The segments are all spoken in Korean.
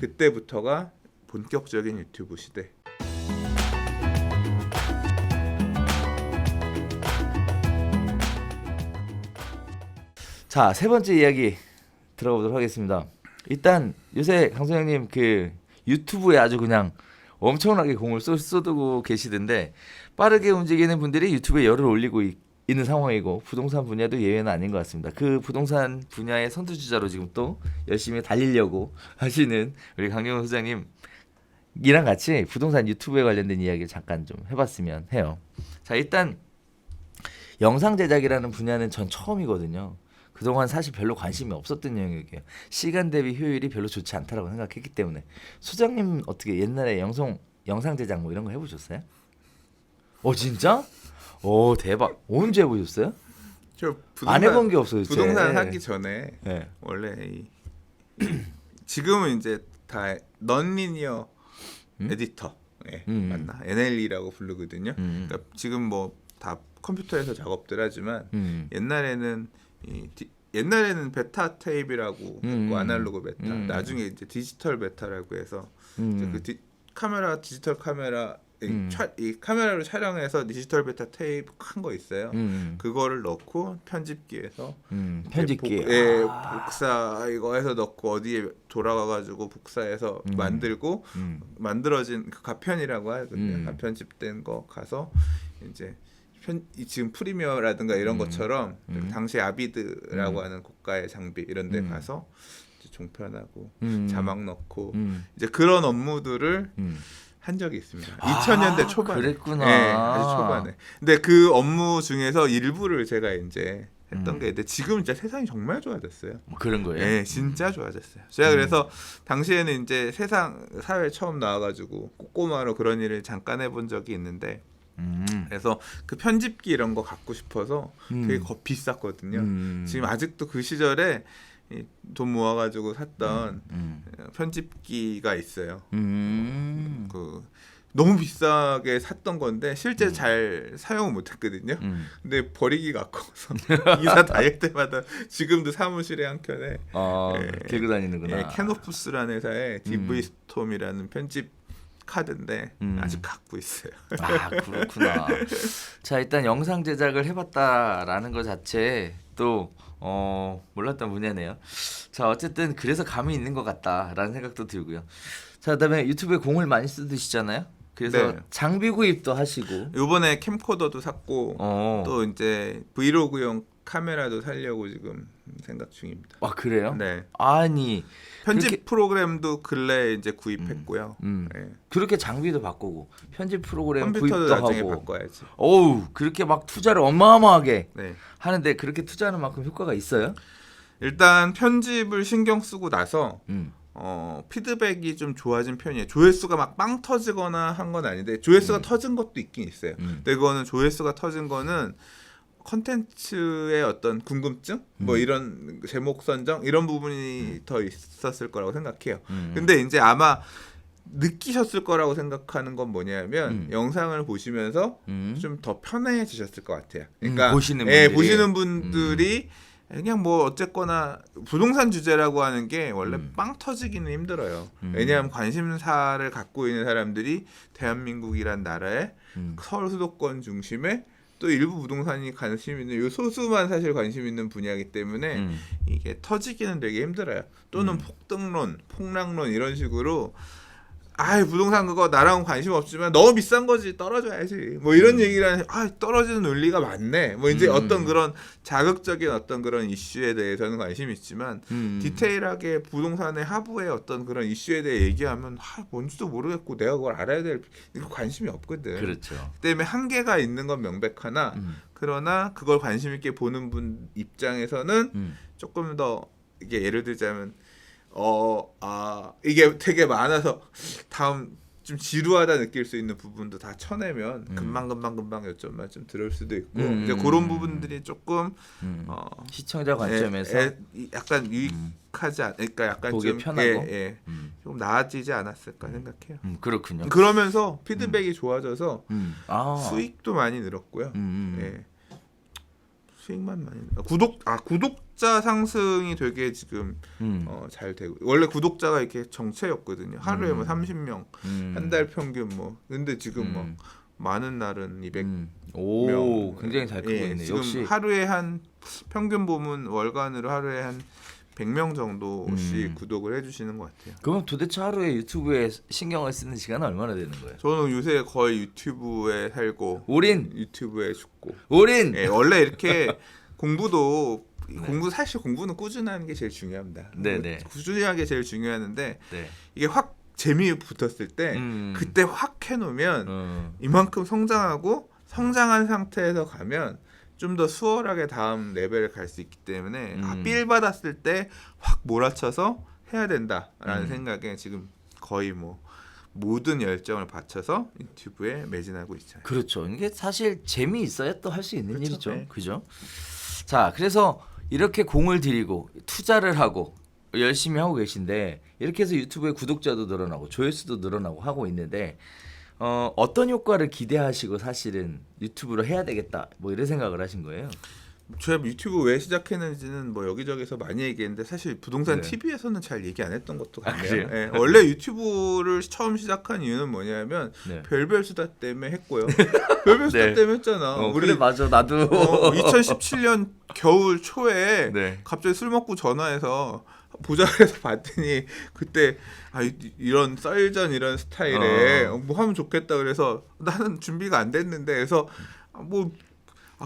그때부터가 본격적인 유튜브 시대. 자, 세 번째 이야기 들어보도록 하겠습니다. 일단 요새 강소영님 그 유튜브에 아주 그냥 엄청나게 공을 쏟고 계시던데 빠르게 움직이는 분들이 유튜브에 열을 올리고 있는 상황이고 부동산 분야도 예외는 아닌 것 같습니다. 그 부동산 분야의 선두주자로 지금 또 열심히 달리려고 하시는 우리 강경호 소장님 이랑 같이 부동산 유튜브에 관련된 이야기를 잠깐 좀 해봤으면 해요. 자, 일단 영상 제작이라는 분야는 전 처음이거든요. 그동안 사실 별로 관심이 없었던 영역이에요. 시간 대비 효율이 별로 좋지 않다라고 생각했기 때문에. 소장님 어떻게 옛날에 영상 제작 뭐 이런 거 해보셨어요? 진짜? 오, 대박. 언제 해보셨어요? 저 안 해본 게 없어요. 부동산 하기 전에 네. 원래 지금은 이제 다 넌리니어 에디터 맞나? NLE라고 부르거든요. 그러니까 지금 뭐 다 컴퓨터에서 작업들 하지만 옛날에는 베타 테이프라고 했고 아날로그 베타, 나중에 이제 디지털 베타라고 해서 이제 그 디지털 카메라 이 카메라로 촬영해서 디지털 베타 테이프 큰 거 있어요. 그거를 넣고 편집기에서 편집기 복사 이거 해서 넣고 어디에 돌아가가지고 복사해서 만들고 만들어진 그 가편이라고 하거든요. 가편집된 거 가서 이제 지금 프리미어라든가 이런 것처럼 당시 아비드라고 하는 고가의 장비 이런 데 가서 이제 종편하고 자막 넣고 이제 그런 업무들을 한 적이 있습니다. 2000년대 초반에. 그랬구나. 네, 아주 초반에. 근데 그 업무 중에서 일부를 제가 이제 했던 게 있는데 지금 진짜 세상이 정말 좋아졌어요. 그런 거예요? 네, 진짜 좋아졌어요. 제가 그래서 당시에는 이제 사회 처음 나와가지고 꼬꼬마로 그런 일을 잠깐 해본 적이 있는데 그래서 그 편집기 이런 거 갖고 싶어서 되게 비쌌거든요. 지금 아직도 그 시절에 돈 모아가지고 샀던 편집기가 있어요. 그 너무 비싸게 샀던 건데 실제 잘 사용을 못했거든요. 근데 버리기가 아까워서 이사 다닐 때마다 지금도 사무실에 한 켠에 들고 다니는구나. 캐노프스라는 회사의 DV 스톰이라는 편집 카드인데 아직 갖고 있어요. 그렇구나. 자, 일단 영상 제작을 해봤다라는 것 자체 또 몰랐던 분야네요. 자, 어쨌든 그래서 감이 있는 것 같다라는 생각도 들고요. 자, 그다음에 유튜브에 공을 많이 쓰시잖아요. 그래서 네. 장비 구입도 하시고 이번에 캠코더도 샀고 또 이제 브이로그용 카메라도 살려고 지금 생각 중입니다. 그래요? 네. 아니 편집 그렇게, 프로그램도 근래에 이제 구입했고요. 네. 그렇게 장비도 바꾸고 편집 프로그램 컴퓨터도 구입도 나중에 하고 바꿔야지. 그렇게 막 투자를 어마어마하게 네. 하는데 그렇게 투자하는 만큼 효과가 있어요? 일단 편집을 신경 쓰고 나서 피드백이 좀 좋아진 편이에요. 조회수가 막 빵 터지거나 한 건 아닌데 조회수가 터진 것도 있긴 있어요. 근데 그거는 조회수가 터진 거는 컨텐츠의 어떤 궁금증, 뭐 이런 제목 선정 이런 부분이 더 있었을 거라고 생각해요. 근데 이제 아마 느끼셨을 거라고 생각하는 건 뭐냐면 영상을 보시면서 좀 더 편해지셨을 것 같아요. 그러니까 보시는 분들이 그냥 뭐 어쨌거나 부동산 주제라고 하는 게 원래 빵 터지기는 힘들어요. 왜냐하면 관심사를 갖고 있는 사람들이 대한민국이란 나라의 서울 수도권 중심에 또 일부 부동산이 관심 있는 요 소수만 사실 관심 있는 분야이기 때문에 이게 터지기는 되게 힘들어요. 또는 폭등론, 폭락론 이런 식으로 부동산 그거 나랑 관심 없지만 너무 비싼 거지 떨어져야지 뭐 이런 얘기를 하는 떨어지는 논리가 맞네 뭐 이제 어떤 그런 자극적인 어떤 그런 이슈에 대해서는 관심이 있지만 디테일하게 부동산의 하부의 어떤 그런 이슈에 대해 얘기하면 뭔지도 모르겠고 내가 그걸 알아야 될 관심이 없거든. 그렇죠. 때문에 한계가 있는 건 명백하나 그러나 그걸 관심 있게 보는 분 입장에서는 조금 더 이게 예를 들자면 이게 되게 많아서 다음 좀 지루하다 느낄 수 있는 부분도 다 쳐내면 금방 요점만 좀 들을 수도 있고 이제 그런 부분들이 조금 시청자 관점에서 약간 유익하지 그러니까 약간 보기 좀 편하고 좀 나아지지 않았을까 생각해요. 그렇군요. 수익만 많이 구독자 상승이 되게 지금 잘 되고 원래 구독자가 이렇게 정체였거든요. 하루에 뭐 30명 한 달 평균 뭐 근데 지금 뭐 많은 날은 200명 오 굉장히 잘 크고 있네. 지금 역시 하루에 한 평균 보면 월간으로 하루에 한 100명 정도씩 구독을 해주시는 것 같아요. 그럼 도대체 하루에 유튜브에 신경을 쓰는 시간은 얼마나 되는 거예요? 저는 요새 거의 유튜브에 살고 올인 유튜브에 죽고 올인. 예, 원래 이렇게 공부도 사실 공부는 꾸준한 게 제일 중요합니다. 네네. 꾸준히 하는 게 제일 중요하는데 네. 이게 확 재미 붙었을 때 그때 확 해놓으면 이만큼 성장한 상태에서 가면 좀 더 수월하게 다음 레벨을 갈 수 있기 때문에 필 받았을 때 확 몰아쳐서 해야 된다라는 생각에 지금 거의 뭐 모든 열정을 바쳐서 유튜브에 매진하고 있잖아요. 그렇죠. 이게 사실 재미 있어야 또 할 수 있는 그렇죠. 일이죠. 네. 그죠? 자, 그래서 이렇게 공을 들이고 투자를 하고 열심히 하고 계신데 이렇게 해서 유튜브에 구독자도 늘어나고 조회수도 늘어나고 하고 있는데 어떤 효과를 기대하시고 사실은 유튜브로 해야 되겠다 뭐 이런 생각을 하신 거예요? 제가 유튜브 왜 시작했는지는 뭐 여기저기서 많이 얘기했는데 사실 부동산 네. TV에서는 잘 얘기 안 했던 것도 같네요. 그래요? 예, 원래 유튜브를 처음 시작한 이유는 뭐냐면 네. 별별 수다 때문에 했고요. 별별 수다 네. 때문에 했잖아. 우리 그래 맞아 나도 2017년 겨울 초에 네. 갑자기 술 먹고 전화해서 보자 해서 봤더니 그때 이런 썰전 이런 스타일에 뭐 하면 좋겠다 그래서 나는 준비가 안 됐는데 그래서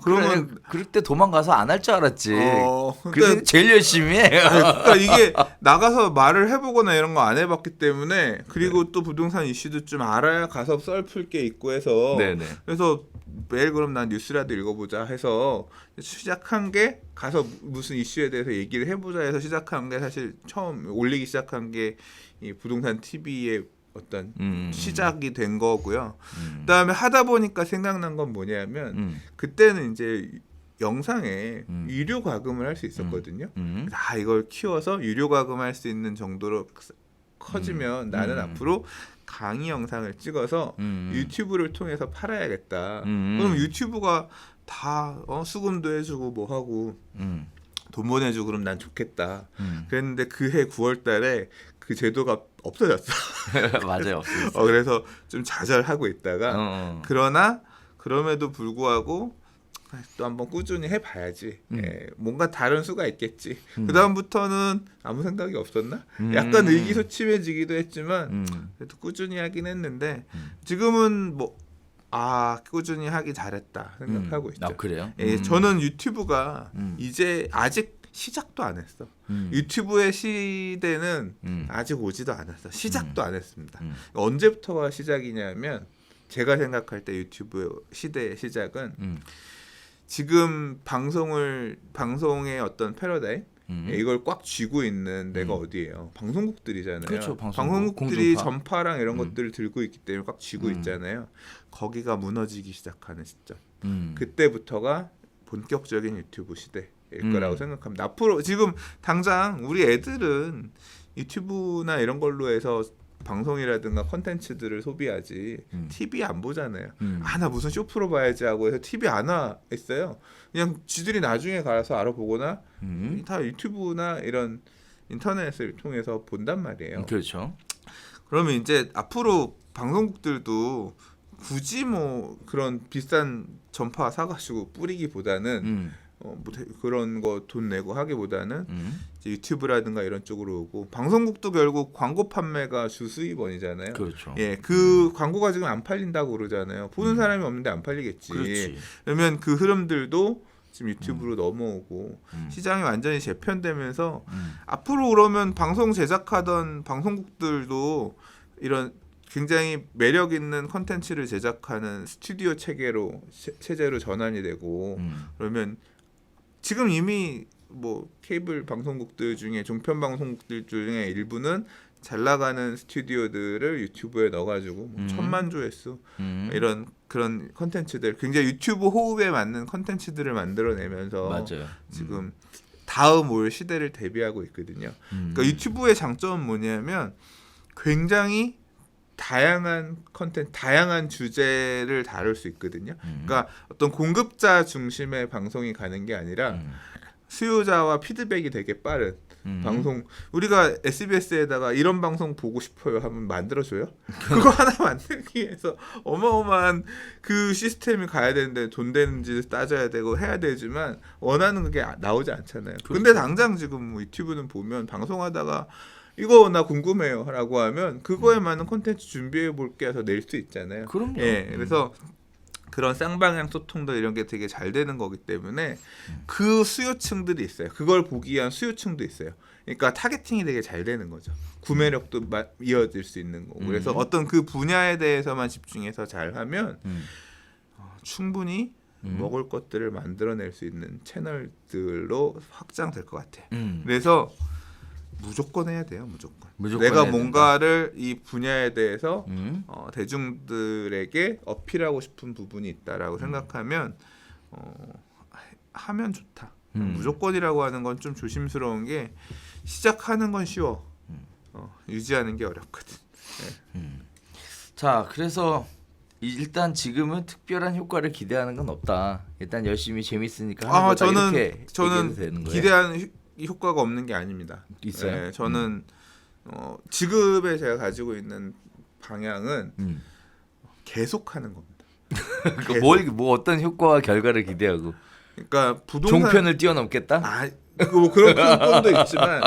그러면 그럴 때 도망가서 안 할 줄 알았지. 그러니까, 그래서 제일 열심히 해. 그러니까 이게 나가서 말을 해보거나 이런 거 안 해봤기 때문에 그리고 또 부동산 이슈도 좀 알아야 가서 썰 풀 게 있고 해서 네네. 그래서 매일 그럼 난 뉴스라도 읽어보자 해서 시작한 게 가서 무슨 이슈에 대해서 얘기를 해보자 해서 시작한 게 사실 처음 올리기 시작한 게 이 부동산 TV의 어떤 시작이 된 거고요. 그다음에 하다 보니까 생각난 건 뭐냐면 그때는 이제 영상에 유료 과금을 할 수 있었거든요. 이걸 키워서 유료 과금할 수 있는 정도로 커지면 나는 앞으로 강의 영상을 찍어서 유튜브를 통해서 팔아야겠다. 그럼 유튜브가 다 수금도 해주고 뭐 하고 돈 보내주고 그럼 난 좋겠다. 그랬는데 그해 9월달에 그 제도가 없어졌어. 맞아요. 그래서 좀 좌절하고 있다가 그러나 그럼에도 불구하고 또 한번 꾸준히 해봐야지. 뭔가 다른 수가 있겠지. 그 다음부터는 아무 생각이 없었나? 약간 의기소침해지기도 했지만 그래도 꾸준히 하긴 했는데 지금은 꾸준히 하기 잘했다 생각하고 있죠. 그래요? 저는 유튜브가 이제 아직 시작도 안 했어. 유튜브의 시대는 아직 오지도 않았어. 시작도 안 했습니다. 언제부터가 시작이냐면 제가 생각할 때 유튜브 시대의 시작은 지금 방송의 어떤 패러다임 이걸 꽉 쥐고 있는 데가 어디예요? 방송국들이잖아요. 그렇죠, 방송국들이 공중파. 전파랑 이런 것들을 들고 있기 때문에 꽉 쥐고 있잖아요. 거기가 무너지기 시작하는 시점. 그때부터가 본격적인 유튜브 시대일 거라고 생각합니다. 앞으로 지금 당장 우리 애들은 유튜브나 이런 걸로 해서 방송이라든가 컨텐츠들을 소비하지 TV 안 보잖아요. 나 무슨 쇼프로 봐야지 하고 해서 TV 안 와 있어요. 그냥 지들이 나중에 가서 알아보거나 다 유튜브나 이런 인터넷을 통해서 본단 말이에요. 그렇죠. 그러면 이제 앞으로 방송국들도 굳이 뭐 그런 비싼 전파 사가지고 뿌리기보다는 그런 거 돈 내고 하기보다는 이제 유튜브라든가 이런 쪽으로 오고 방송국도 결국 광고 판매가 주 수입원이잖아요. 그렇죠. 그 광고가 지금 안 팔린다고 그러잖아요. 보는 사람이 없는데 안 팔리겠지. 그렇지. 그러면 그 흐름들도 지금 유튜브로 넘어오고 시장이 완전히 재편되면서 앞으로 그러면 방송 제작하던 방송국들도 이런 굉장히 매력 있는 콘텐츠를 제작하는 스튜디오 체제로 전환이 되고 그러면 지금 이미 뭐 케이블 방송국들 중에 종편 방송국들 중에 일부는 잘 나가는 스튜디오들을 유튜브에 넣어가지고 뭐 1000만 조회수 이런 그런 컨텐츠들 굉장히 유튜브 호흡에 맞는 컨텐츠들을 만들어내면서 맞아요. 지금 다음 올 시대를 대비하고 있거든요. 그러니까 유튜브의 장점은 뭐냐면 굉장히 다양한 컨텐츠, 다양한 주제를 다룰 수 있거든요. 그러니까 어떤 공급자 중심의 방송이 가는 게 아니라 수요자와 피드백이 되게 빠른 방송. 우리가 SBS에다가 이런 방송 보고 싶어요 하면 만들어줘요? 그거 하나 만들기 위해서 어마어마한 그 시스템이 가야 되는데 돈 되는지 따져야 되고 해야 되지만 원하는 그게 나오지 않잖아요. 근데 당장 지금 뭐 유튜브는 보면 방송하다가 이거 나 궁금해요 라고 하면 그거에 맞는 콘텐츠 준비해 볼게 해서 낼 수 있잖아요. 그럼요. 예, 그래서 그런 쌍방향 소통도 이런 게 되게 잘 되는 거기 때문에 그 수요층들이 있어요. 그걸 보기 위한 수요층도 있어요. 그러니까 타겟팅이 되게 잘 되는 거죠. 구매력도 이어질 수 있는 거고. 그래서 어떤 그 분야에 대해서만 집중해서 잘하면 충분히 먹을 것들을 만들어낼 수 있는 채널들로 확장될 것 같아요. 그래서 무조건 해야 돼요. 무조건 내가 해야 뭔가를 이 분야에 대해서 대중들에게 어필하고 싶은 부분이 있다라고 생각하면 하면 좋다. 무조건이라고 하는 건 좀 조심스러운 게 시작하는 건 쉬워. 유지하는 게 어렵거든. 자, 그래서 일단 지금은 특별한 효과를 기대하는 건 없다. 일단 열심히 재밌으니까 하는 거다. 이렇게 얘기해도 되는 거예요? 기대하는 효과가 없는 게 아닙니다. 있어요? 네, 저는 지급에 제가 가지고 있는 방향은 계속하는 겁니다. 뭐 어떤 효과와 결과를 기대하고? 그러니까 부동산 종편을 뛰어넘겠다? 뭐 그런 큰 꿈도 있지만,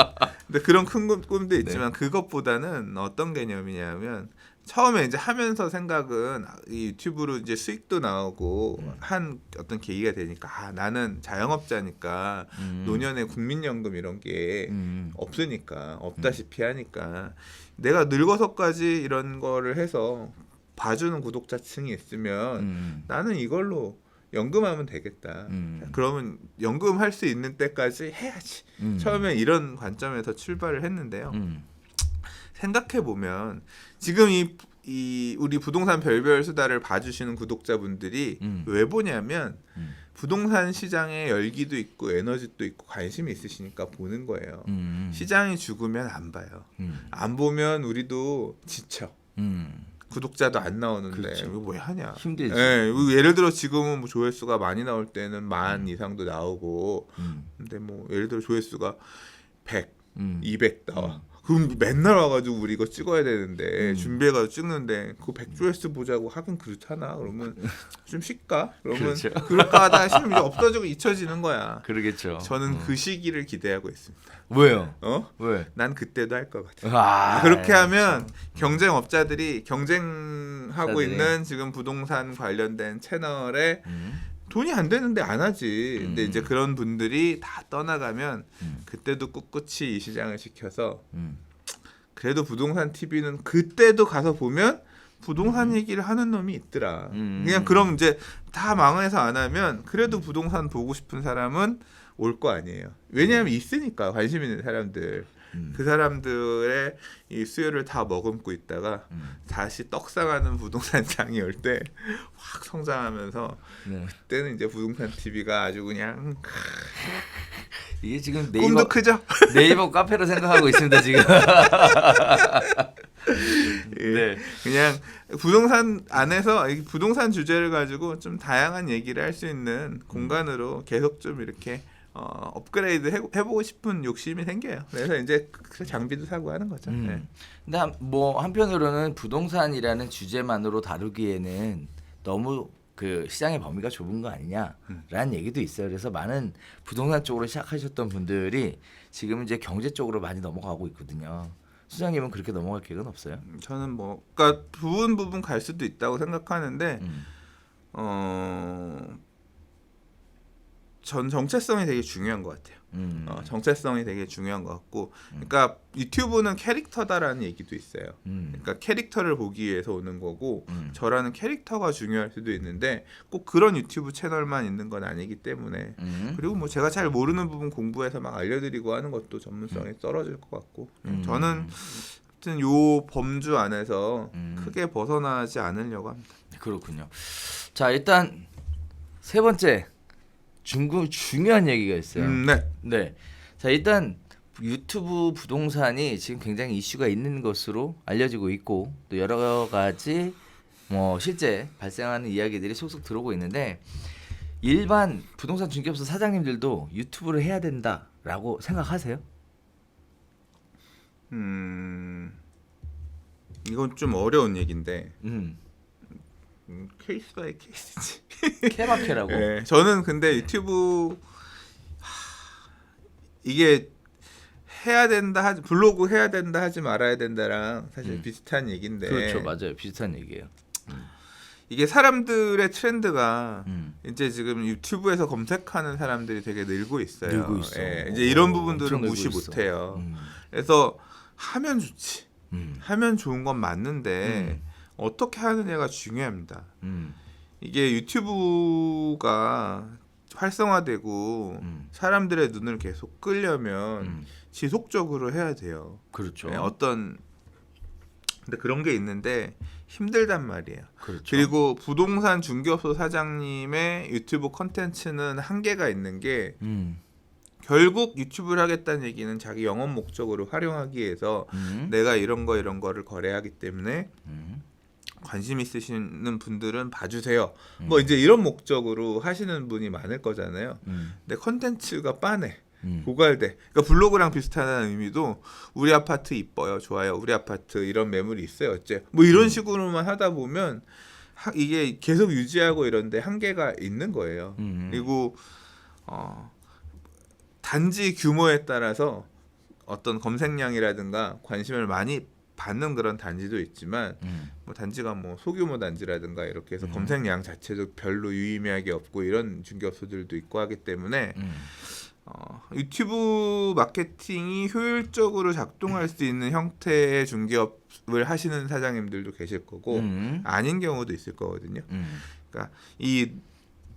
근데 그런 큰 꿈도 있지만 그것보다는 어떤 개념이냐면 처음에 이제 하면서 생각은 이 유튜브로 이제 수익도 나오고 한 어떤 계기가 되니까 나는 자영업자니까 노년에 국민연금 이런 게 없으니까 없다시피 하니까 내가 늙어서까지 이런 거를 해서 봐주는 구독자층이 있으면 나는 이걸로 연금하면 되겠다. 그러면 연금할 수 있는 때까지 해야지. 처음에 이런 관점에서 출발을 했는데요. 생각해 보면 지금 이 우리 부동산 별별 수다를 봐주시는 구독자분들이 왜 보냐면 부동산 시장에 열기도 있고 에너지도 있고 관심이 있으시니까 보는 거예요. 시장이 죽으면 안 봐요. 안 보면 우리도 지쳐. 구독자도 안 나오는데 그렇죠. 이거 왜 하냐? 힘들지. 예, 예를 들어 지금은 뭐 조회수가 많이 나올 때는 10,000 이상도 나오고, 근데 뭐 예를 들어 조회수가 100, 200 나와. 그럼 맨날 와가지고 우리 이거 찍어야 되는데 준비해가지고 찍는데 그 100조회수 보자고 하긴 그렇잖아. 그러면 좀 쉴까? 그러면 그렇죠. 그럴까 하다가 싫으면 이제 없어지고 잊혀지는 거야. 그러겠죠. 저는 그 시기를 기대하고 있습니다. 왜요? 왜? 난 그때도 할 것 같아. 아, 그렇게 하면 경쟁업자들이 경쟁하고 업자들이. 있는 지금 부동산 관련된 채널에 돈이 안 되는데 안 하지. 근데 이제 그런 분들이 다 떠나가면 그때도 꿋꿋이 이 시장을 지켜서 그래도 부동산 TV는 그때도 가서 보면 부동산 얘기를 하는 놈이 있더라. 그냥 그럼 이제 다 망해서 안 하면 그래도 부동산 보고 싶은 사람은 올 거 아니에요. 왜냐하면 있으니까 관심 있는 사람들. 그 사람들의 이 수요를 다 머금고 있다가 다시 떡상하는 부동산장이 올 때 확 성장하면서 그때는 이제 부동산 TV가 아주 그냥 이게 지금 꿈도 크죠? 네이버 카페로 생각하고 있습니다 지금. 네. 그냥 부동산 안에서 이 부동산 주제를 가지고 좀 다양한 얘기를 할 수 있는 공간으로 계속 좀 이렇게 업그레이드 해보고 싶은 욕심이 생겨요. 그래서 이제 그 장비도 사고 하는 거죠. 네. 근데 뭐 한편으로는 부동산이라는 주제만으로 다루기에는 너무 그 시장의 범위가 좁은 거 아니냐라는 얘기도 있어요. 그래서 많은 부동산 쪽으로 시작하셨던 분들이 지금 이제 경제 쪽으로 많이 넘어가고 있거든요. 수장님은 그렇게 넘어갈 계획은 없어요? 저는 뭐 그러니까 부분 갈 수도 있다고 생각하는데 전 정체성이 되게 중요한 것 같아요. 정체성이 되게 중요한 것 같고, 그러니까 유튜브는 캐릭터다라는 얘기도 있어요. 그러니까 캐릭터를 보기 위해서 오는 거고, 저라는 캐릭터가 중요할 수도 있는데 꼭 그런 유튜브 채널만 있는 건 아니기 때문에, 그리고 뭐 제가 잘 모르는 부분 공부해서 막 알려드리고 하는 것도 전문성이 떨어질 것 같고, 저는 아무튼 요 범주 안에서 크게 벗어나지 않으려고 합니다. 그렇군요. 자, 일단 세 번째 중요한 얘기가 있어요. 네. 네. 자, 일단 유튜브 부동산이 지금 굉장히 이슈가 있는 것으로 알려지고 있고 또 여러 가지 뭐 실제 발생하는 이야기들이 속속 들어오고 있는데 일반 부동산 중개업소 사장님들도 유튜브를 해야 된다라고 생각하세요? 이건 좀 어려운 얘기인데 케이스 바이 케이스지. 케바케라고. 네, 저는 근데 유튜브 이게 해야 된다 블로그 해야 된다 하지 말아야 된다랑 사실 비슷한 얘기인데. 그렇죠, 맞아요, 비슷한 얘기예요. 이게 사람들의 트렌드가 이제 지금 유튜브에서 검색하는 사람들이 되게 늘고 있어요. 늘고 있어. 예, 이제 이런 부분들은 엄청 무시 늘고 있어. 못해요. 그래서 하면 좋지. 하면 좋은 건 맞는데 어떻게 하느냐가 중요합니다. 이게 유튜브가 활성화되고 사람들의 눈을 계속 끌려면 지속적으로 해야 돼요. 그렇죠. 네, 근데 그런 게 있는데 힘들단 말이에요. 그렇죠. 그리고 부동산 중개업소 사장님의 유튜브 콘텐츠는 한계가 있는 게 결국 유튜브를 하겠다는 얘기는 자기 영업 목적으로 활용하기 위해서 내가 이런 거를 거래하기 때문에 관심 있으시는 분들은 봐주세요. 뭐 이제 이런 목적으로 하시는 분이 많을 거잖아요. 근데 컨텐츠가 빠네. 고갈돼. 그러니까 블로그랑 비슷하다는 의미도 우리 아파트 이뻐요, 좋아요. 우리 아파트 이런 매물이 있어요, 어째. 뭐 이런 식으로만 하다 보면 이게 계속 유지하고 이런데 한계가 있는 거예요. 그리고 단지 규모에 따라서 어떤 검색량이라든가 관심을 많이 받는 그런 단지도 있지만 뭐 단지가 뭐 소규모 단지라든가 이렇게 해서 검색량 자체도 별로 유의미하게 없고 이런 중개업소들도 있고 하기 때문에 유튜브 마케팅이 효율적으로 작동할 수 있는 형태의 중개업을 하시는 사장님들도 계실 거고 아닌 경우도 있을 거거든요. 그러니까 이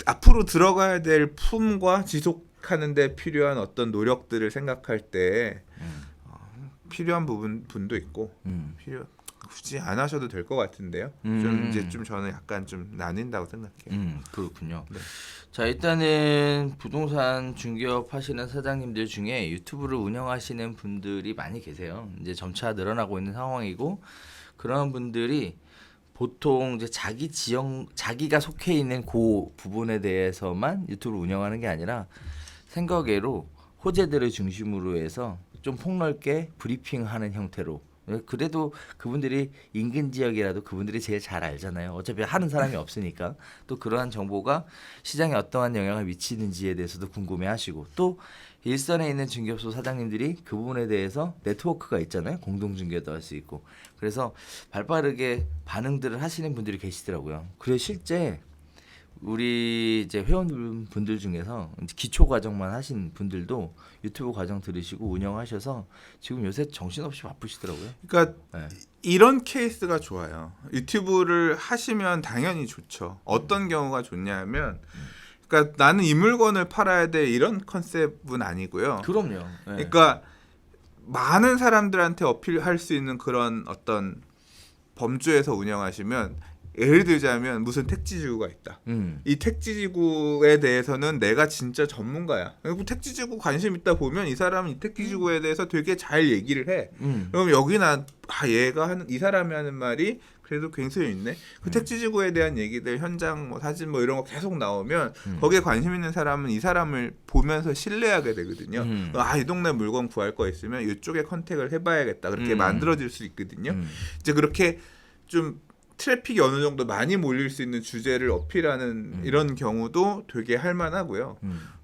앞으로 들어가야 될 품과 지속하는 데 필요한 어떤 노력들을 생각할 때 필요한 분도 있고 굳이 안 하셔도 될 것 같은데요. 좀 저는 약간 좀 나뉜다고 생각해요. 그렇군요. 네. 자, 일단은 부동산 중개업 하시는 사장님들 중에 유튜브를 운영하시는 분들이 많이 계세요. 이제 점차 늘어나고 있는 상황이고 그런 분들이 보통 이제 자기가 속해 있는 그 부분에 대해서만 유튜브를 운영하는 게 아니라 생각외로 호재들을 중심으로 해서 좀 폭넓게 브리핑하는 형태로. 그래도 그분들이 인근 지역이라도 그분들이 제일 잘 알잖아요. 어차피 하는 사람이 없으니까. 또 그러한 정보가 시장에 어떠한 영향을 미치는지에 대해서도 궁금해하시고 또 일선에 있는 중개업소 사장님들이 그 부분에 대해서 네트워크가 있잖아요. 공동 중개도 할 수 있고. 그래서 발빠르게 반응들을 하시는 분들이 계시더라고요. 그래서 실제 우리 이제 회원분들 중에서 기초 과정만 하신 분들도 유튜브 과정 들으시고 운영하셔서 지금 요새 정신없이 바쁘시더라고요. 그러니까 네. 이런 케이스가 좋아요. 유튜브를 하시면 당연히 좋죠. 어떤 경우가 좋냐면 그러니까 나는 이 물건을 팔아야 돼 이런 컨셉은 아니고요. 그럼요. 네. 그러니까 많은 사람들한테 어필할 수 있는 그런 어떤 범주에서 운영하시면 예를 들자면 무슨 택지지구가 있다. 이 택지지구에 대해서는 내가 진짜 전문가야. 그리고 택지지구 관심 있다 보면 이 사람은 이 택지지구에 대해서 되게 잘 얘기를 해. 그럼 여기나 이 사람이 하는 말이 그래도 굉장히 있네. 그 택지지구에 대한 얘기들, 현장 뭐 사진 뭐 이런 거 계속 나오면 거기에 관심 있는 사람은 이 사람을 보면서 신뢰하게 되거든요. 이 동네 물건 구할 거 있으면 이쪽에 컨택을 해봐야겠다. 그렇게 만들어질 수 있거든요. 이제 그렇게 좀 트래픽이 어느 정도 많이 몰릴 수 있는 주제를 어필하는 이런 경우도 되게 할만하고요.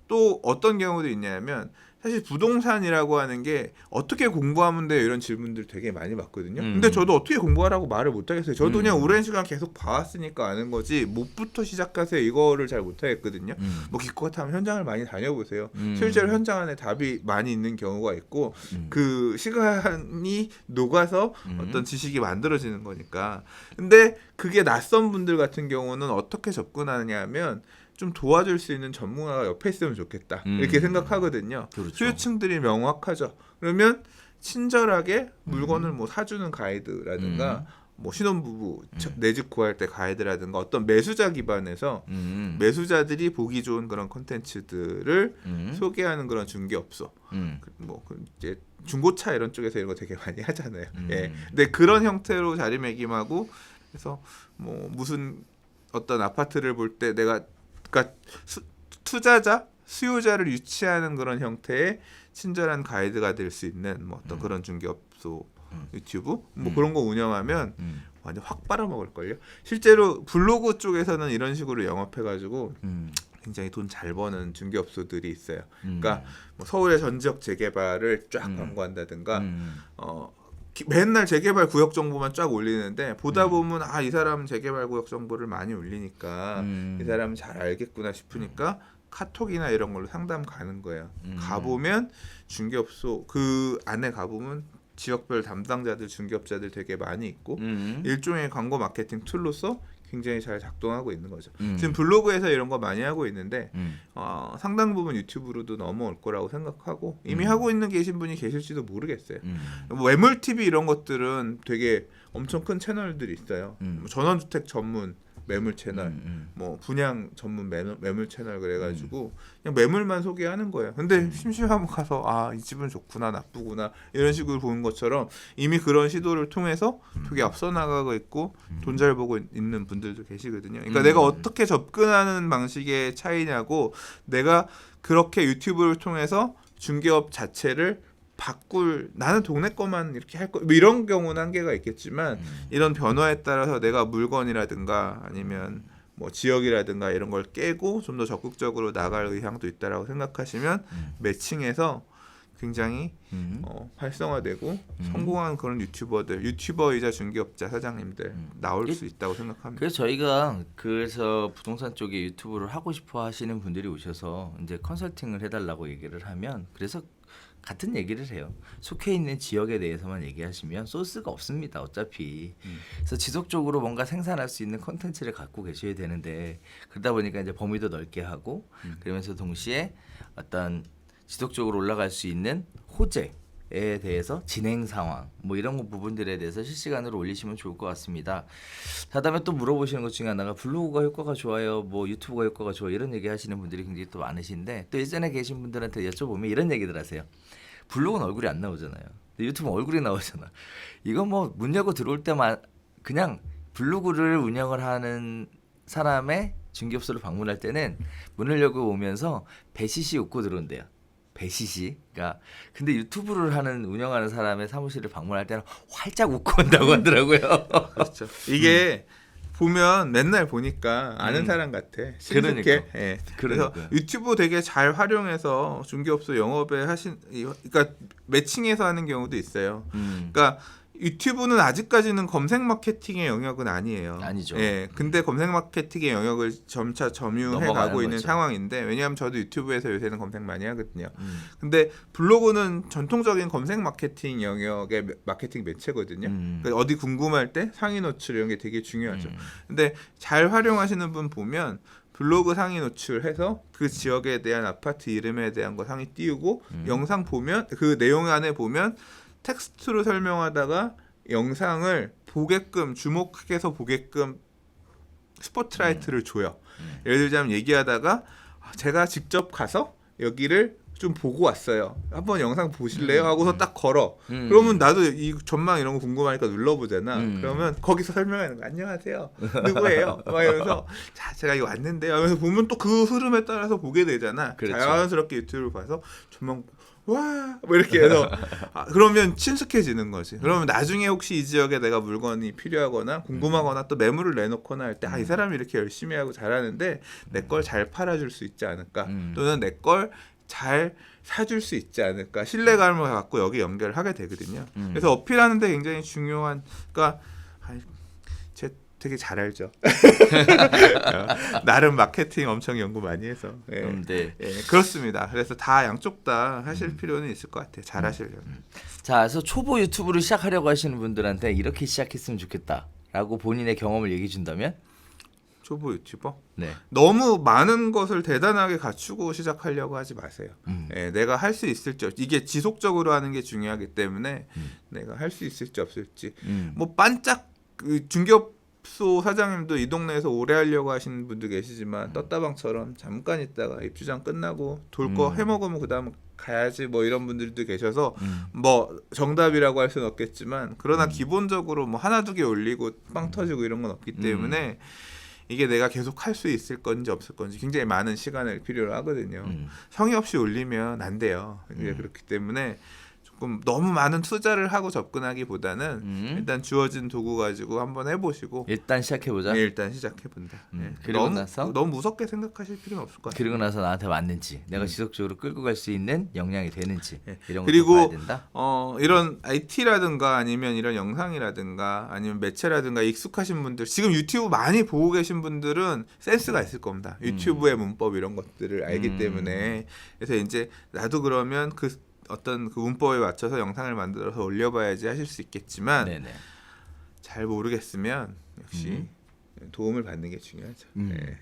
또 어떤 경우도 있냐면 사실 부동산이라고 하는 게 어떻게 공부하면 돼요? 이런 질문들 되게 많이 받거든요. 근데 저도 어떻게 공부하라고 말을 못 하겠어요. 저도 그냥 오랜 시간 계속 봐왔으니까 아는 거지 뭐부터 시작하세요 이거를 잘 못 하겠거든요. 뭐 기껏하면 현장을 많이 다녀보세요. 실제로 현장 안에 답이 많이 있는 경우가 있고 그 시간이 녹아서 어떤 지식이 만들어지는 거니까. 근데 그게 낯선 분들 같은 경우는 어떻게 접근하느냐 하면 좀 도와줄 수 있는 전문가가 옆에 있으면 좋겠다 이렇게 생각하거든요. 그렇죠. 소유층들이 명확하죠. 그러면 친절하게 물건을 뭐 사주는 가이드라든가 뭐 신혼부부 내 집 구할 때 가이드라든가 어떤 매수자 기반에서 매수자들이 보기 좋은 그런 콘텐츠들을 소개하는 그런 중개업소 이제 중고차 이런 쪽에서 이런 거 되게 많이 하잖아요. 예. 근데 그런 형태로 자리매김하고 그래서 뭐 무슨 어떤 아파트를 볼 때 내가 그러니까 투자자 수요자를 유치하는 그런 형태의 친절한 가이드가 될 수 있는 뭐 어떤 그런 중개업소 유튜브 뭐 그런 거 운영하면 완전 확 빨아먹을걸요. 실제로 블로그 쪽에서는 이런 식으로 영업해가지고 굉장히 돈 잘 버는 중개업소들이 있어요. 그러니까 뭐 서울의 전 지역 재개발을 쫙 광고한다든가 맨날 재개발 구역 정보만 쫙 올리는데 보다 보면 이 사람 재개발 구역 정보를 많이 올리니까 이 사람 잘 알겠구나 싶으니까 카톡이나 이런 걸로 상담 가는 거예요. 가보면 중개업소 그 안에 가보면 지역별 담당자들, 중개업자들 되게 많이 있고 일종의 광고 마케팅 툴로서 굉장히 잘 작동하고 있는 거죠. 지금 블로그에서 이런 거 많이 하고 있는데 상당 부분 유튜브로도 넘어올 거라고 생각하고 이미 하고 있는 계신 분이 계실지도 모르겠어요. 뭐 매물 TV 이런 것들은 되게 엄청 큰 채널들이 있어요. 뭐 전원주택 전문 매물 채널, 뭐 분양 전문 매물 채널 그래가지고 그냥 매물만 소개하는 거예요. 근데 심심하면 가서 이 집은 좋구나 나쁘구나 이런 식으로 보는 것처럼 이미 그런 시도를 통해서 되게 앞서 나가고 있고 돈 잘 보고 있는 분들도 계시거든요. 그러니까 내가 어떻게 접근하는 방식의 차이냐고 내가 그렇게 유튜브를 통해서 중개업 자체를 나는 동네 거만 이렇게 할 거 뭐 이런 경우는 한계가 있겠지만 이런 변화에 따라서 내가 물건이라든가 아니면 뭐 지역이라든가 이런 걸 깨고 좀 더 적극적으로 나갈 의향도 있다라고 생각하시면 매칭해서 굉장히 활성화되고 성공한 그런 유튜버이자 중개업자 사장님들 나올 수 있다고 생각합니다. 그래서 저희가 부동산 쪽에 유튜브를 하고 싶어 하시는 분들이 오셔서 이제 컨설팅을 해달라고 얘기를 하면 그래서 같은 얘기를 해요. 속해 있는 지역에 대해서만 얘기하시면 소스가 없습니다. 어차피. 그래서 지속적으로 뭔가 생산할 수 있는 콘텐츠를 갖고 계셔야 되는데 그러다 보니까 이제 범위도 넓게 하고 그러면서 동시에 어떤 지속적으로 올라갈 수 있는 호재에 대해서 진행 상황 뭐 이런 부분들에 대해서 실시간으로 올리시면 좋을 것 같습니다. 그다음에 또 물어보시는 것 중에 하나가 블로그가 효과가 좋아요, 뭐 유튜브가 효과가 좋아요 이런 얘기 하시는 분들이 굉장히 또 많으신데 또 예전에 계신 분들한테 여쭤보면 이런 얘기들 하세요. 블로그는 얼굴이 안 나오잖아요. 근데 유튜브는 얼굴이 나오잖아. 이거 뭐 문 열고 들어올 때만 그냥 블로그를 운영을 하는 사람의 중개업소를 방문할 때는 문을 열고 오면서 배시시 웃고 들어온대요. 배시시. 그러니까 근데 유튜브를 운영하는 사람의 사무실을 방문할 때는 활짝 웃고 온다고 하더라고요. 그렇죠. 이게 보면 맨날 보니까 아는 사람 같아. 신속해. 그러니까. 예. 그래서 유튜브 되게 잘 활용해서 중개업소 영업에 그러니까 매칭해서 하는 경우도 있어요. 그러니까 유튜브는 아직까지는 검색 마케팅의 영역은 아니에요. 아니죠. 예. 근데 검색 마케팅의 영역을 점차 점유해 가고 있는 상황인데 왜냐하면 저도 유튜브에서 요새는 검색 많이 하거든요. 근데 블로그는 전통적인 검색 마케팅 영역의 마케팅 매체거든요. 그러니까 어디 궁금할 때 상위 노출 이런 게 되게 중요하죠. 근데 잘 활용하시는 분 보면 블로그 상위 노출해서 그 지역에 대한 아파트 이름에 대한 거 상위 띄우고 영상 보면 그 내용 안에 보면 텍스트로 설명하다가 영상을 보게끔 주목해서 보게끔 스포트라이트를 줘요. 예를 들자면 얘기하다가 제가 직접 가서 여기를 좀 보고 왔어요. 한번 영상 보실래요? 하고서 딱 걸어. 그러면 나도 이 전망 이런 거 궁금하니까 눌러보잖아. 그러면 거기서 설명하는 거 안녕하세요. 누구예요? 막 이러면서 자 제가 이거 왔는데요. 하면서 보면 또 그 흐름에 따라서 보게 되잖아. 그렇죠. 자연스럽게 유튜브를 봐서 전망 와, 뭐 이렇게 해서 그러면 친숙해지는 거지. 그러면 나중에 혹시 이 지역에 내가 물건이 필요하거나 궁금하거나 또 매물을 내놓거나 할 때 이 사람이 이렇게 열심히 하고 잘하는데 내 걸 잘 팔아줄 수 있지 않을까? 또는 내 걸 잘 사줄 수 있지 않을까? 신뢰감을 갖고 여기 연결하게 되거든요. 그래서 어필하는데 굉장히 중요한, 그러니까 제 되게 잘 알죠. 나름 마케팅 엄청 연구 많이 해서. 예. 네. 예, 그렇습니다. 그래서 다 양쪽 다 하실 필요는 있을 것 같아요. 잘 하시려면. 자, 그래서 초보 유튜브를 시작하려고 하시는 분들한테 이렇게 시작했으면 좋겠다라고 본인의 경험을 얘기해 준다면? 초보 유튜버? 네. 너무 많은 것을 대단하게 갖추고 시작하려고 하지 마세요. 예, 내가 할 수 있을지, 이게 지속적으로 하는 게 중요하기 때문에 내가 할 수 있을지 없을지, 뭐 반짝 그 중개업소 사장님도 이 동네에서 오래 하려고 하시는 분도 계시지만 떴다방처럼 잠깐 있다가 입주장 끝나고 돌 거 해먹으면 그다음 가야지 뭐 이런 분들도 계셔서 뭐 정답이라고 할 수는 없겠지만 그러나 기본적으로 뭐 하나 두 개 올리고 빵 터지고 이런 건 없기 때문에 이게 내가 계속 할 수 있을 건지 없을 건지 굉장히 많은 시간을 필요로 하거든요. 성의 없이 올리면 안 돼요. 그렇기 때문에 조금 너무 많은 투자를 하고 접근하기보다는 일단 주어진 도구 가지고 한번 해보시고 일단 시작해보자. 네, 일단 시작해본다. 그리고 너무, 나서 너무 무섭게 생각하실 필요는 없을 것 같아요. 그리고 나서 나한테 맞는지 내가 지속적으로 끌고 갈 수 있는 역량이 되는지 이런 거 그리고 봐야 된다. 이런 IT라든가 아니면 이런 영상이라든가 아니면 매체라든가 익숙하신 분들 지금 유튜브 많이 보고 계신 분들은 센스가 있을 겁니다. 유튜브의 문법 이런 것들을 알기 때문에 그래서 이제 나도 그러면 그 어떤 그 문법에 맞춰서 영상을 만들어서 올려봐야지 하실 수 있겠지만 네네. 잘 모르겠으면 역시 도움을 받는 게 중요하죠. 네.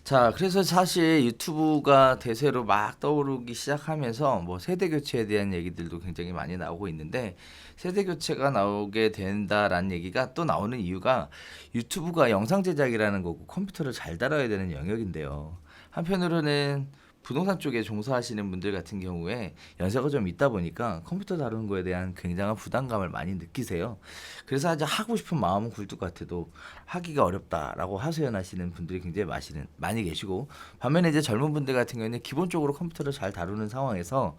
자, 그래서 사실 유튜브가 대세로 막 떠오르기 시작하면서 뭐 세대 교체에 대한 얘기들도 굉장히 많이 나오고 있는데 세대 교체가 나오게 된다라는 얘기가 또 나오는 이유가 유튜브가 영상 제작이라는 거고 컴퓨터를 잘 다뤄야 되는 영역인데요. 한편으로는 부동산 쪽에 종사하시는 분들 같은 경우에 연세가 좀 있다 보니까 컴퓨터 다루는 거에 대한 굉장한 부담감을 많이 느끼세요. 그래서 아주 하고 싶은 마음은 굴뚝 같아도 하기가 어렵다라고 하소연하시는 분들이 굉장히 많이 계시고 반면에 이제 젊은 분들 같은 경우에는 기본적으로 컴퓨터를 잘 다루는 상황에서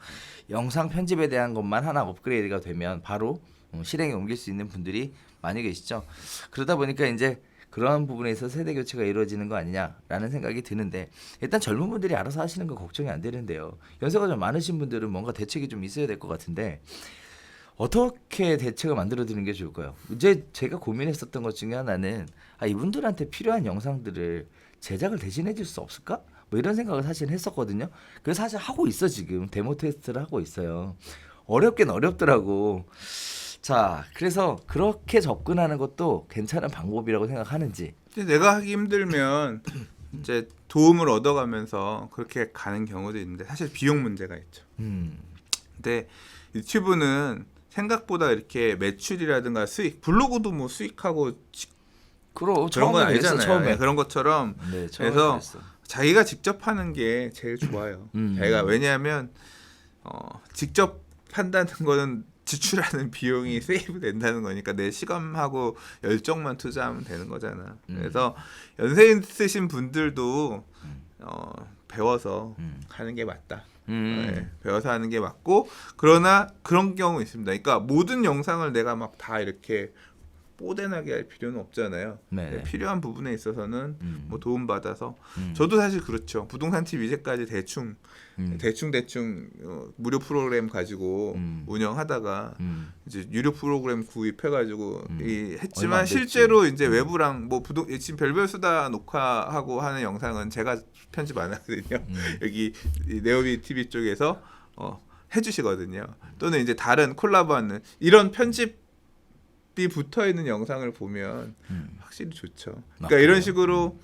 영상 편집에 대한 것만 하나 업그레이드가 되면 바로 실행에 옮길 수 있는 분들이 많이 계시죠. 그러다 보니까 이제 그러한 부분에서 세대 교체가 이루어지는 거 아니냐라는 생각이 드는데 일단 젊은 분들이 알아서 하시는 거 걱정이 안 되는데요. 연세가 좀 많으신 분들은 뭔가 대책이 좀 있어야 될 것 같은데 어떻게 대책을 만들어 드리는 게 좋을까요? 이제 제가 고민했었던 것 중에 하나는 이분들한테 필요한 영상들을 제작을 대신해 줄 수 없을까? 뭐 이런 생각을 사실 했었거든요. 그래서 사실 하고 있어 지금 데모 테스트를 하고 있어요. 어렵긴 어렵더라고. 자, 그래서 그렇게 접근하는 것도 괜찮은 방법이라고 생각하는지. 내가 하기 힘들면 이제 도움을 얻어가면서 그렇게 가는 경우도 있는데 사실 비용 문제가 있죠. 근데 유튜브는 생각보다 이렇게 매출이라든가 수익, 블로그도 뭐 수익하고 그런 건 아니잖아요. 처음에. 그런 것처럼 네, 그래서 그랬어. 자기가 직접 하는 게 제일 좋아요. 자기가 왜냐하면 직접 한다는 거는 지출하는 비용이 세이브 된다는 거니까 내 시간하고 열정만 투자하면 되는 거잖아. 그래서 연세 있으신 분들도 배워서 하는 게 맞다. 네, 배워서 하는 게 맞고 그러나 그런 경우 있습니다. 그러니까 모든 영상을 내가 막 다 이렇게 뽀대나게 할 필요는 없잖아요. 네네. 필요한 부분에 있어서는 뭐 도움 받아서 저도 사실 그렇죠. 부동산 팁 이제까지 대충 무료 프로그램 가지고 운영하다가 이제 유료 프로그램 구입해가지고 했지만 실제로 이제 외부랑 뭐 지금 별별 수다 녹화하고 하는 영상은 제가 편집 안 하거든요. 여기 네오비 TV 쪽에서 해주시거든요. 또는 이제 다른 콜라보하는 이런 편집이 붙어 있는 영상을 보면 확실히 좋죠. 그러니까 이런 식으로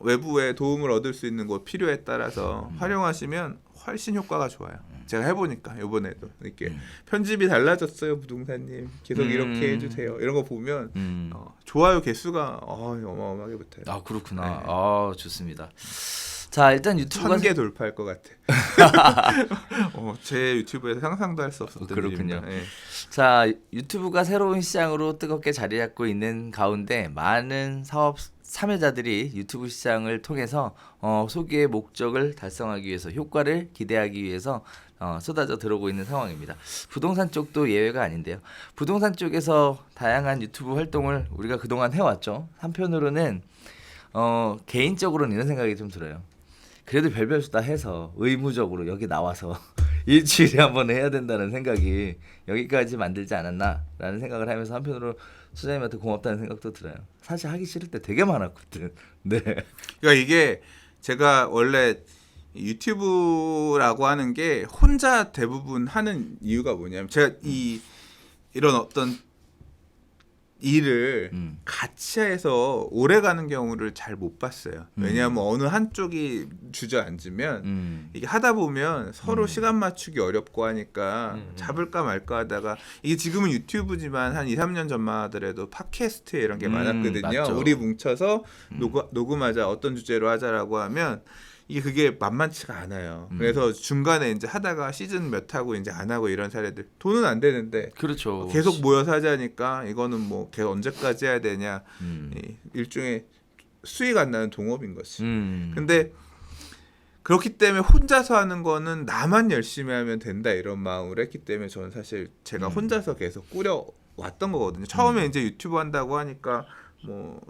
외부에 도움을 얻을 수 있는 곳 필요에 따라서 활용하시면 훨씬 효과가 좋아요. 제가 해보니까 이번에도 이렇게 편집이 달라졌어요, 부동산님. 계속 이렇게 해주세요. 이런 거 보면 좋아요 개수가 어마어마하게 붙어요. 아 그렇구나. 네. 아 좋습니다. 자 일단 유튜브가 1000개 돌파할 것 같아. 제 유튜브에서 상상도 할 수 없었던 그렇군요. 일입니다. 네. 자 유튜브가 새로운 시장으로 뜨겁게 자리 잡고 있는 가운데 많은 사업 참여자들이 유튜브 시장을 통해서 소기의 목적을 달성하기 위해서 효과를 기대하기 위해서 쏟아져 들어오고 있는 상황입니다. 부동산 쪽도 예외가 아닌데요. 부동산 쪽에서 다양한 유튜브 활동을 우리가 그동안 해왔죠. 한편으로는 개인적으로는 이런 생각이 좀 들어요. 그래도 별별 수다 해서 의무적으로 여기 나와서 일주일에 한번 해야 된다는 생각이 여기까지 만들지 않았나라는 생각을 하면서 한편으로 수장님한테 고맙다는 생각도 들어요. 사실 하기 싫을 때 되게 많았거든. 네. 그러니까 이게 제가 원래 유튜브라고 하는 게 혼자 대부분 하는 이유가 뭐냐면 제가 이런 어떤 일을 같이 해서 오래 가는 경우를 잘 못 봤어요. 왜냐하면 어느 한쪽이 주저앉으면 이게 하다 보면 서로 시간 맞추기 어렵고 하니까 잡을까 말까 하다가 이게 지금은 유튜브지만 한 2, 3년 전만 하더라도 팟캐스트에 이런 게 많았거든요. 맞죠. 우리 뭉쳐서 녹음하자 어떤 주제로 하자라고 하면 이게 그게 만만치가 않아요. 그래서 중간에 이제 하다가 시즌 몇 하고 이제 안 하고 이런 사례들 돈은 안 되는데 그렇죠. 계속 모여서 하자니까 이거는 뭐 계속 언제까지 해야 되냐 일종의 수익 안 나는 동업인 거지. 근데 그렇기 때문에 혼자서 하는 거는 나만 열심히 하면 된다 이런 마음으로 했기 때문에 저는 사실 제가 혼자서 계속 꾸려 왔던 거거든요. 처음에 이제 유튜브 한다고 하니까 뭐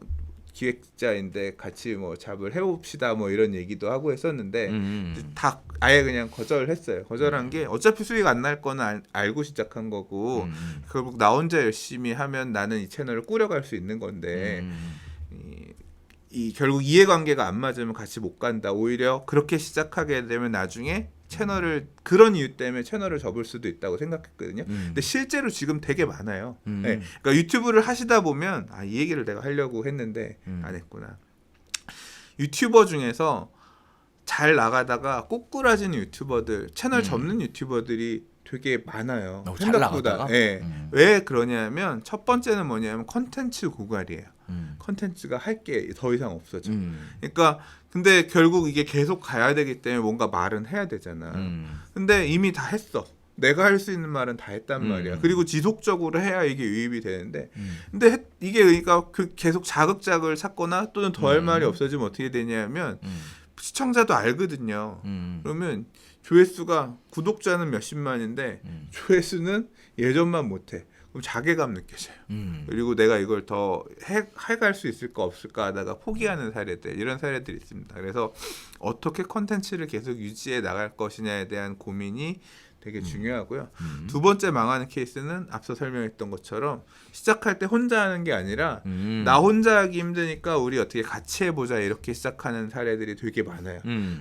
기획자인데 같이 뭐 잡을 해봅시다 뭐 이런 얘기도 하고 했었는데 다 아예 그냥 거절했어요. 거절한 게 어차피 수익 안 날 거는 알고 시작한 거고 결국 나 혼자 열심히 하면 나는 이 채널을 꾸려갈 수 있는 건데 이 결국 이해관계가 안 맞으면 같이 못 간다. 오히려 그렇게 시작하게 되면 나중에 채널을 그런 이유 때문에 채널을 접을 수도 있다고 생각했거든요. 근데 실제로 지금 되게 많아요. 네. 그러니까 유튜브를 하시다 보면 이 얘기를 내가 하려고 했는데 안 했구나. 유튜버 중에서 잘 나가다가 꼬꾸라지는 유튜버들, 채널 접는 유튜버들이 되게 많아요. 잘 나가다가? 네. 왜 그러냐면 첫 번째는 뭐냐면 컨텐츠 고갈이에요. 컨텐츠가 할 게 더 이상 없어져. 그러니까 근데 결국 이게 계속 가야 되기 때문에 뭔가 말은 해야 되잖아. 근데 이미 다 했어. 내가 할 수 있는 말은 다 했단 말이야. 그리고 지속적으로 해야 이게 유입이 되는데 근데 이게 그러니까 그 계속 자극을 찾거나 또는 더 할 말이 없어지면 어떻게 되냐면 시청자도 알거든요. 그러면 조회수가 구독자는 몇십만인데 조회수는 예전만 못해. 그럼 자괴감 느껴져요. 그리고 내가 이걸 더 해갈 수 있을까 없을까 하다가 포기하는 사례들 이런 사례들이 있습니다. 그래서 어떻게 컨텐츠를 계속 유지해 나갈 것이냐에 대한 고민이 되게 중요하고요. 두 번째 망하는 케이스는 앞서 설명했던 것처럼 시작할 때 혼자 하는 게 아니라 나 혼자 하기 힘드니까 우리 어떻게 같이 해보자 이렇게 시작하는 사례들이 되게 많아요.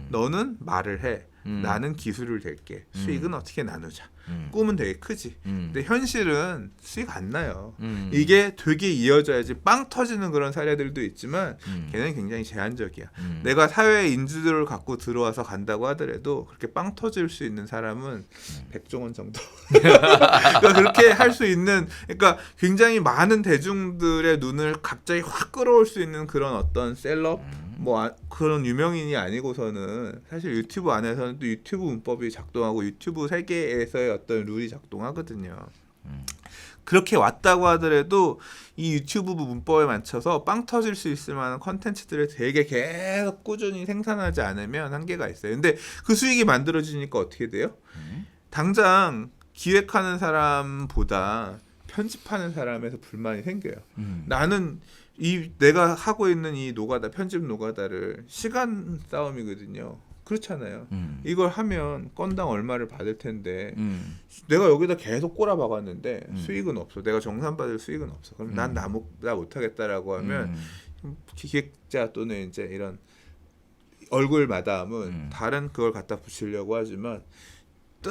너는 말을 해. 나는 기술을 댈게. 수익은 어떻게 나누자. 꿈은 되게 크지. 근데 현실은 수익 안 나요. 이게 되게 이어져야지 빵 터지는 그런 사례들도 있지만 걔는 굉장히 제한적이야. 내가 사회의 인지도를 갖고 들어와서 간다고 하더라도 그렇게 빵 터질 수 있는 사람은 백종원 정도. 그러니까 그렇게 할 수 있는 그러니까 굉장히 많은 대중들의 눈을 갑자기 확 끌어올 수 있는 그런 어떤 셀럽 뭐 그런 유명인이 아니고서는 사실 유튜브 안에서는 또 유튜브 문법이 작동하고 유튜브 세계에서의 어떤 룰이 작동하거든요. 그렇게 왔다고 하더라도 이 유튜브 문법에 맞춰서 빵 터질 수 있을 만한 컨텐츠들을 되게 계속 꾸준히 생산하지 않으면 한계가 있어요. 근데 그 수익이 만들어지니까 어떻게 돼요? 당장 기획하는 사람보다 편집하는 사람에서 불만이 생겨요. 나는 내가 하고 있는 이 노가다 편집 노가다를 시간 싸움이거든요. 그렇잖아요. 이걸 하면 건당 얼마를 받을 텐데 내가 여기다 계속 꼬라박았는데 수익은 없어. 내가 정산받을 수익은 없어. 그럼 난 나 못하겠다라고 하면 기획자 또는 이제 이런 얼굴 마담은 다른 그걸 갖다 붙이려고 하지만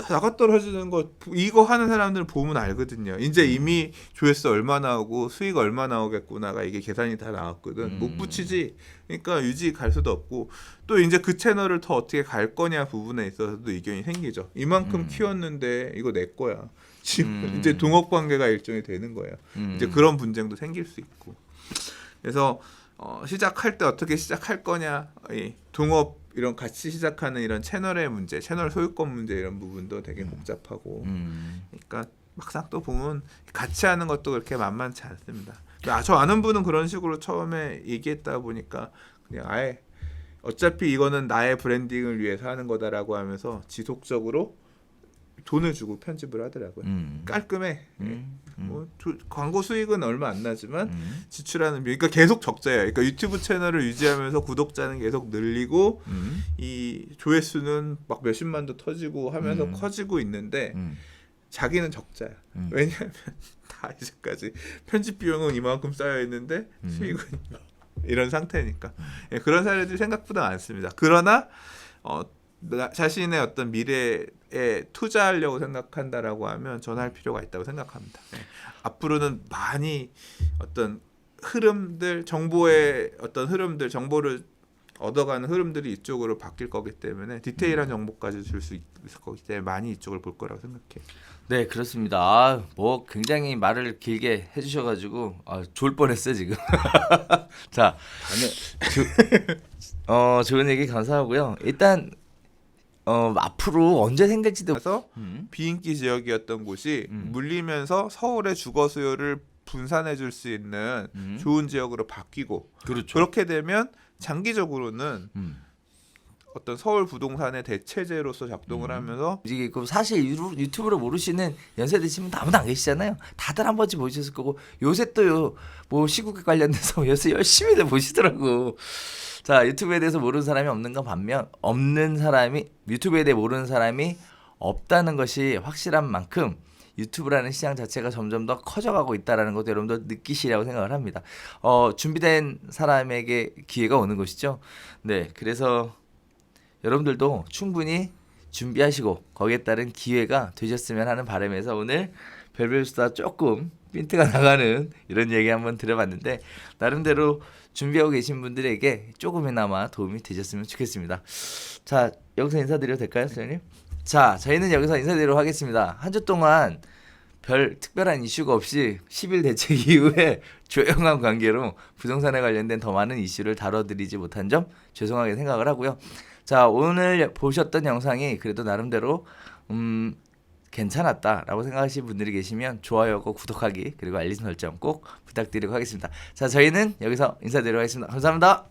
나가 떨어지는 거 이거 하는 사람들은 보면 알거든요. 이제 이미 조회수 얼마 나오고 수익 얼마 나오겠구나가 이게 계산이 다 나왔거든. 못 붙이지. 그러니까 유지 갈 수도 없고 또 이제 그 채널을 더 어떻게 갈 거냐 부분에 있어서도 의견이 생기죠. 이만큼 키웠는데 이거 내 거야. 지금 이제 동업 관계가 일종이 되는 거예요. 이제 그런 분쟁도 생길 수 있고. 그래서 시작할 때 어떻게 시작할 거냐, 동업 이런 같이 시작하는 이런 채널의 문제, 채널 소유권 문제 이런 부분도 되게 복잡하고, 그러니까 막상 또 보면 같이 하는 것도 그렇게 만만치 않습니다. 저 아는 분은 그런 식으로 처음에 얘기했다 보니까 그냥 아예 어차피 이거는 나의 브랜딩을 위해서 하는 거다라고 하면서 지속적으로 돈을 주고 편집을 하더라고요. 깔끔해. 뭐 광고 수익은 얼마 안 나지만 지출하는 그러니까 계속 적자예요. 그러니까 유튜브 채널을 유지하면서 구독자는 계속 늘리고 이 조회수는 막 몇십만도 터지고 하면서 커지고 있는데 자기는 적자야. 왜냐하면 다 이제까지 편집 비용은 이만큼 쌓여 있는데 수익은 이런 상태니까. 그런 사례들이 생각보다 많습니다. 그러나 자신의 어떤 미래에 투자하려고 생각한다라고 하면 전할 필요가 있다고 생각합니다. 앞으로는 많이 어떤 흐름들, 정보의 어떤 흐름들, 정보를 얻어가는 흐름들이 이쪽으로 바뀔 거기 때문에 디테일한 정보까지 줄 수 있을 거기 때문에 많이 이쪽을 볼 거라고 생각해. 네, 그렇습니다. 아, 뭐 굉장히 말을 길게 해주셔가지고 좋을 뻔했어요 지금. 자, 좋은 얘기 감사하고요. 일단 앞으로 언제 생길지도. 그래서 비인기 지역이었던 곳이 물리면서 서울의 주거 수요를 분산해 줄 수 있는 좋은 지역으로 바뀌고, 그렇죠. 그렇게 되면 장기적으로는 어떤 서울 부동산의 대체제로서 작동을 하면서 이게 사실 유튜브로 모르시는 연세대 친구도 아무도 안 계시잖아요. 다들 한 번쯤 보셨을 거고 요새 또 뭐 시국에 관련돼서 요새 열심히들 보시더라고. 자, 유튜브에 대해서 모르는 사람이 없는가 반면 유튜브에 대해 모르는 사람이 없다는 것이 확실한 만큼 유튜브라는 시장 자체가 점점 더 커져가고 있다라는 것도 여러분들 느끼시라고 생각을 합니다. 준비된 사람에게 기회가 오는 것이죠. 네, 그래서 여러분들도 충분히 준비하시고 거기에 따른 기회가 되셨으면 하는 바람에서 오늘 별별수다 조금 핀트가 나가는 이런 얘기 한번 드려봤는데, 나름대로 준비하고 계신 분들에게 조금이나마 도움이 되셨으면 좋겠습니다. 자, 여기서 인사드려도 될까요, 선생님? 자, 저희는 여기서 인사드리도록 하겠습니다. 한 주 동안 별 특별한 이슈가 없이 10일 대책 이후에 조용한 관계로 부동산에 관련된 더 많은 이슈를 다뤄드리지 못한 점 죄송하게 생각을 하고요. 자, 오늘 보셨던 영상이 그래도 나름대로 괜찮았다라고 생각하시는 분들이 계시면 좋아요하고 구독하기 그리고 알림 설정 꼭 부탁드리도록 하겠습니다. 자, 저희는 여기서 인사드리도록 하겠습니다. 감사합니다.